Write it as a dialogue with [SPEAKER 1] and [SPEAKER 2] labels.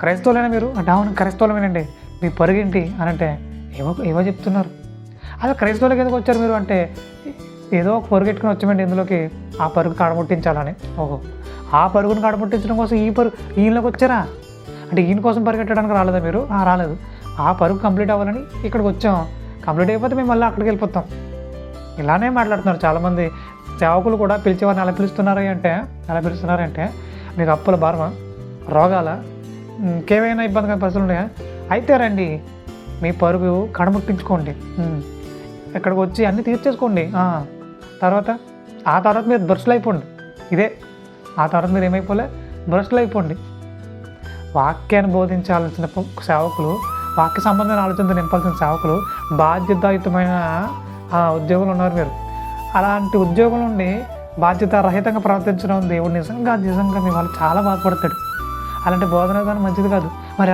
[SPEAKER 1] క్రైస్తవులైనా మీరు అంటే అవును క్రైస్తవులమేనండి, మీ పరుగేంటి అని అంటే ఏవో ఏవో చెప్తున్నారు. అసలు క్రైస్తవులకి ఎందుకు వచ్చారు మీరు అంటే ఏదో ఒక పరుగెట్టుకుని వచ్చామండి ఇందులోకి, ఆ పరుగు కాడముట్టించాలని. ఓహో, ఆ పరుగును కాడముట్టించడం కోసం ఈయనలోకి వచ్చారా? అంటే ఈయన కోసం పరిగెట్టడానికి రాలేదా మీరు? రాలేదు. ఆ పరుగు కంప్లీట్ అవ్వాలని ఇక్కడికి వచ్చాం. కంప్లీట్ అయిపోతే మేము మళ్ళీ అక్కడికి వెళ్ళిపోతాం. ఇలానే మాట్లాడుతున్నారు చాలామంది సేవకులు కూడా. పిలిచేవారిని ఎలా పిలుస్తున్నారంటే మీకు అప్పుల భారమా, రోగాల, ఇంకేమైనా ఇబ్బందికర పరిస్థితులు ఉన్నాయా? అయితే రండి, మీ పరుగు కడముట్టించుకోండి, ఇక్కడికి వచ్చి అన్నీ తీర్చేసుకోండి. ఆ తర్వాత మీరు భ్రష్టులు అయిపోండి. ఇదే ఆ తర్వాత మీరు ఏమైపోలే, భ్రష్టులు అయిపోండి. వాక్యాన్ని బోధించాల్సిన సేవకులు, వాక్య సంబంధమైన ఆలోచనతో నింపాల్సిన సేవకులు, బాధ్యతాయుతమైన ఉద్యోగులు ఉన్నారు మీరు. అలాంటి ఉద్యోగుల నుండి బాధ్యతారహితంగా ప్రవర్తించడం దేవుడు నిజంగా మీ వాళ్ళు చాలా బాధపడతాడు. అలాంటి బోధన కానీ మంచిది కాదు. మరి